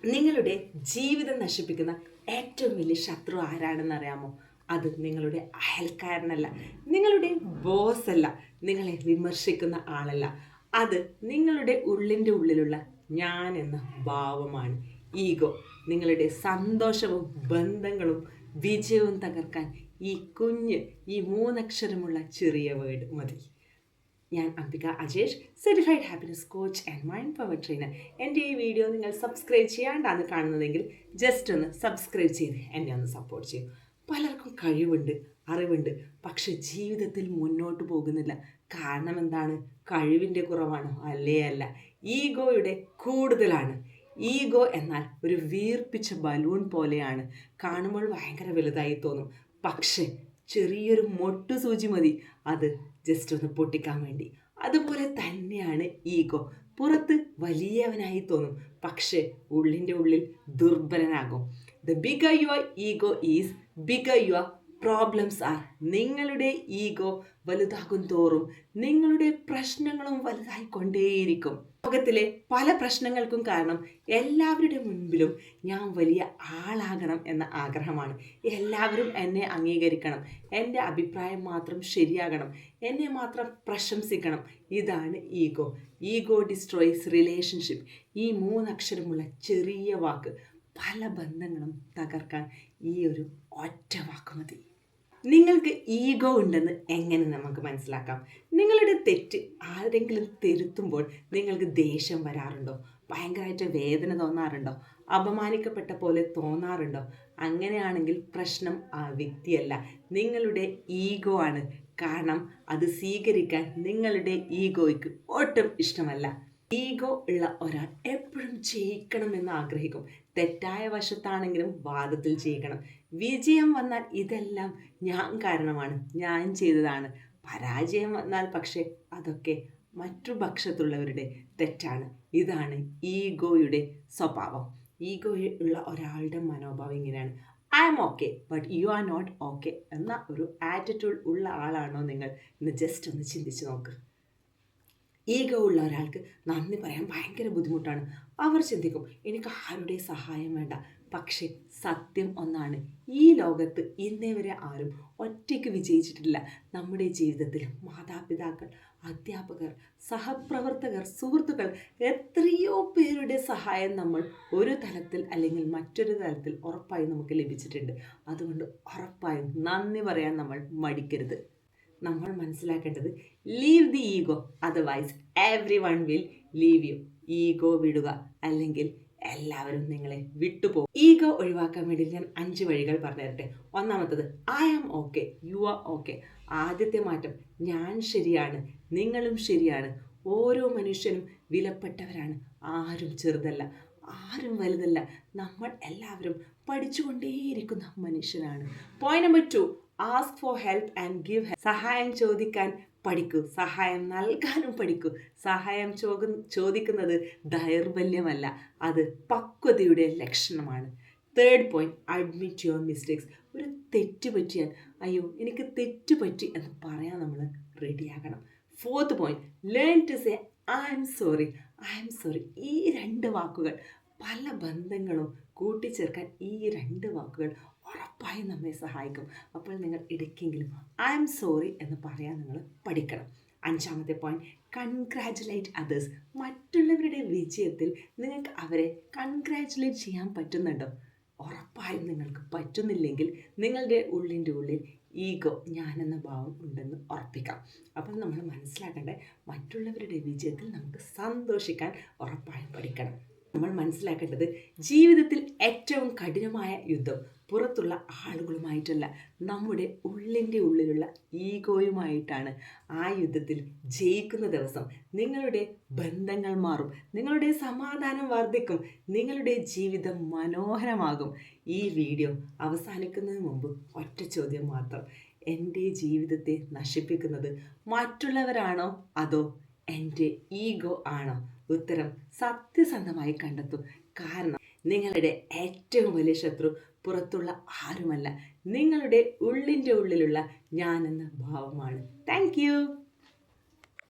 നിങ്ങളുടെ ജീവിതം നശിപ്പിക്കുന്ന ഏറ്റവും വലിയ ശത്രു ആരാണെന്ന് അറിയാമോ? അത് നിങ്ങളുടെ അയൽക്കാരനല്ല, നിങ്ങളുടെ ബോസ് അല്ല, നിങ്ങളെ വിമർശിക്കുന്ന ആളല്ല. അത് നിങ്ങളുടെ ഉള്ളിൻ്റെ ഉള്ളിലുള്ള ഞാൻ എന്ന ഭാവമാണ്, ഈഗോ. നിങ്ങളുടെ സന്തോഷവും ബന്ധങ്ങളും വിജയവും തകർക്കാൻ ഈ മൂന്നക്ഷരമുള്ള ചെറിയ വേർഡ് മതി. ഞാൻ Ambika Ajesh, certified happiness coach and mind power trainer. എൻ്റെ ഈ വീഡിയോ നിങ്ങൾ സബ്സ്ക്രൈബ് ചെയ്യാണ്ടാണ് കാണുന്നതെങ്കിൽ ജസ്റ്റ് ഒന്ന് സബ്സ്ക്രൈബ് ചെയ്ത് എന്നെ ഒന്ന് സപ്പോർട്ട് ചെയ്യും. പലർക്കും കഴിവുണ്ട്, അറിവുണ്ട്, പക്ഷെ ജീവിതത്തിൽ മുന്നോട്ട് പോകുന്നില്ല. കാരണം എന്താണ്? കഴിവിൻ്റെ കുറവാണോ? അല്ല, ഈഗോയുടെ കൂടുതലാണ്. ഈഗോ എന്നാൽ ഒരു വീർപ്പിച്ച ബലൂൺ പോലെയാണ്. കാണുമ്പോൾ ഭയങ്കര വലുതായി തോന്നും, പക്ഷേ ചെറിയൊരു മൊട്ടു സൂചി മതി അത് ജസ്റ്റ് ഒന്ന് പൊട്ടിക്കാൻ വേണ്ടി. അതുപോലെ തന്നെയാണ് ഈഗോ. പുറത്ത് വലിയവനായി തോന്നും, പക്ഷേ ഉള്ളിൻ്റെ ഉള്ളിൽ ദുർബലനാകും. The bigger your ego is bigger your problems are. നിങ്ങളുടെ ഈഗോ വലുതാകും തോറും നിങ്ങളുടെ പ്രശ്നങ്ങളും വലുതായിക്കൊണ്ടേയിരിക്കും. ലോകത്തിലെ പല പ്രശ്നങ്ങൾക്കും കാരണം എല്ലാവരുടെ മുൻപിലും ഞാൻ വലിയ ആളാകണം എന്ന ആഗ്രഹമാണ്. എല്ലാവരും എന്നെ അംഗീകരിക്കണം, എൻ്റെ അഭിപ്രായം മാത്രം ശരിയാകണം, എന്നെ മാത്രം പ്രശംസിക്കണം. ഇതാണ് ഈഗോ. Ego destroys relationship. ഈ മൂന്നക്ഷരമുള്ള ചെറിയ വാക്ക് പല ബന്ധങ്ങളും തകർക്കാൻ ഈ ഒരു ഒറ്റ വാക്ക് മതി. നിങ്ങൾക്ക് ഈഗോ ഉണ്ടെന്ന് എങ്ങനെ നമുക്ക് മനസ്സിലാക്കാം? നിങ്ങളുടെ തെറ്റ് ആരെങ്കിലും തിരുത്തുമ്പോൾ നിങ്ങൾക്ക് ദേഷ്യം വരാറുണ്ടോ? ഭയങ്കരമായിട്ട് വേദന തോന്നാറുണ്ടോ? അപമാനിക്കപ്പെട്ട പോലെ തോന്നാറുണ്ടോ? അങ്ങനെയാണെങ്കിൽ പ്രശ്നം ആ വ്യക്തിയല്ല, നിങ്ങളുടെ ഈഗോ ആണ്. കാരണം അത് സ്വീകരിക്കാൻ നിങ്ങളുടെ ഈഗോയ്ക്ക് ഒട്ടും ഇഷ്ടമല്ല. ഈഗോ ഉള്ള ഒരാൾ എപ്പോഴും ജയിക്കണമെന്ന് ആഗ്രഹിക്കും. തെറ്റായ വശത്താണെങ്കിലും വാദത്തിൽ ജയിക്കണം. വിജയം വന്നാൽ ഇതെല്ലാം ഞാൻ കാരണമാണ്, ഞാൻ ചെയ്തതാണ്. പരാജയം വന്നാൽ പക്ഷേ അതൊക്കെ മറ്റു പക്ഷത്തുള്ളവരുടെ തെറ്റാണ്. ഇതാണ് ഈഗോയുടെ സ്വഭാവം. ഈഗോ ഉള്ള ഒരാളുടെ മനോഭാവം ഇങ്ങനെയാണ്: I'm okay but you are not okay എന്ന ഒരു ആറ്റിറ്റ്യൂഡ് ഉള്ള ആളാണോ നിങ്ങൾ എന്ന് ജസ്റ്റ് ഒന്ന് ചിന്തിച്ച് നോക്ക്. ഈഗോ ഉള്ള ഒരാൾക്ക് നന്ദി പറയാൻ ഭയങ്കര ബുദ്ധിമുട്ടാണ്. അവർ ചിന്തിക്കും, എനിക്ക് ആരുടെ സഹായം വേണ്ട. പക്ഷേ സത്യം ഒന്നാണ്, ഈ ലോകത്ത് ഇന്നേ വരെ ആരും ഒറ്റയ്ക്ക് വിജയിച്ചിട്ടില്ല. നമ്മുടെ ജീവിതത്തിൽ മാതാപിതാക്കൾ, അധ്യാപകർ, സഹപ്രവർത്തകർ, സുഹൃത്തുക്കൾ, എത്രയോ പേരുടെ സഹായം നമ്മൾ ഒരു തലത്തിൽ അല്ലെങ്കിൽ മറ്റൊരു തലത്തിൽ ഉറപ്പായും നമുക്ക് ലഭിച്ചിട്ടുണ്ട്. അതുകൊണ്ട് ഉറപ്പായും നന്ദി പറയാൻ നമ്മൾ മടിക്കരുത്. നമ്മൾ മനസ്സിലാക്കേണ്ടത്, leave the ego, otherwise every one will leave U. Ego വിടുക, അല്ലെങ്കിൽ എല്ലാവരും നിങ്ങളെ വിട്ടുപോകും. ഈഗോ ഒഴിവാക്കാൻ വേണ്ടി ഞാൻ 5 വഴികൾ പറഞ്ഞു തരട്ടെ. ഒന്നാമത്തത്, I am okay, you are okay. ആദ്യത്തെ മാറ്റം, ഞാൻ ശരിയാണ്, നിങ്ങളും ശരിയാണ്. ഓരോ മനുഷ്യനും വിലപ്പെട്ടവരാണ്. ആരും ചെറുതല്ല, ആരും വലുതല്ല. നമ്മൾ എല്ലാവരും പഠിച്ചുകൊണ്ടേയിരിക്കുന്ന മനുഷ്യരാണ്. Point number 2, ask for help and give help. സഹായം ചോദിക്കാൻ പഠിക്കൂ, സഹായം നൽകാനും പഠിക്കൂ. സഹായം ചോദിക്കുന്നത് ദൗർബല്യമല്ല, അത് പക്വതയുടെ ലക്ഷണമാണ്. Third point, admit your mistakes. ഒരു തെറ്റ് പറ്റിയാൽ അയ്യോ എനിക്ക് തെറ്റ് പറ്റി എന്ന് പറയാൻ നമ്മൾ റെഡിയാകണം. Fourth point, learn to say I'm sorry. I'm sorry. ഈ 2 വാക്കുകൾ പല ബന്ധങ്ങളും കൂട്ടിച്ചേർക്കാൻ ഈ 2 വാക്കുകൾ ഉറപ്പായും നമ്മെ സഹായിക്കും. അപ്പോൾ നിങ്ങൾ ഇടയ്ക്കെങ്കിലും ഐ എം സോറി എന്ന് പറയാൻ നിങ്ങൾ പഠിക്കണം. 5ാമത്തെ പോയിന്റ്, കൺഗ്രാജുലേറ്റ് അതേഴ്സ്. മറ്റുള്ളവരുടെ വിജയത്തിൽ നിങ്ങൾക്ക് അവരെ കൺഗ്രാജുലേറ്റ് ചെയ്യാൻ പറ്റുന്നുണ്ടോ? ഉറപ്പായും നിങ്ങൾക്ക് പറ്റുന്നില്ലെങ്കിൽ നിങ്ങളുടെ ഉള്ളിൻ്റെ ഉള്ളിൽ ഈഗോ, ഞാനെന്ന ഭാവം ഉണ്ടെന്ന് ഉറപ്പിക്കാം. അപ്പം നമ്മൾ മനസ്സിലാക്കേണ്ടത്, മറ്റുള്ളവരുടെ വിജയത്തിൽ നമുക്ക് സന്തോഷിക്കാൻ ഉറപ്പായും പഠിക്കണം. നമ്മൾ മനസ്സിലാക്കേണ്ടത്, ജീവിതത്തിൽ ഏറ്റവും കഠിനമായ യുദ്ധം പുറത്തുള്ള ആളുകളുമായിട്ടല്ല, നമ്മുടെ ഉള്ളിൻ്റെ ഉള്ളിലുള്ള ഈഗോയുമായിട്ടാണ്. ആ യുദ്ധത്തിൽ ജയിക്കുന്ന ദിവസം നിങ്ങളുടെ ബന്ധങ്ങൾ മാറും, നിങ്ങളുടെ സമാധാനം വർദ്ധിക്കും, നിങ്ങളുടെ ജീവിതം മനോഹരമാകും. ഈ വീഡിയോ അവസാനിക്കുന്നതിന് മുമ്പ് ഒറ്റ ചോദ്യം മാത്രം: എൻ്റെ ജീവിതത്തെ നശിപ്പിക്കുന്നത് മറ്റുള്ളവരാണോ അതോ എൻ്റെ ഈഗോ ആണോ? ഉത്തരം സത്യസന്ധമായി കണ്ടെത്തൂ. കാരണം നിങ്ങളുടെ ഏറ്റവും വലിയ ശത്രു പുറത്തുള്ള ആരുമല്ല, നിങ്ങളുടെ ഉള്ളിൻ്റെ ഉള്ളിലുള്ള ഞാൻ എന്ന ഭാവമാണ്. Thank you.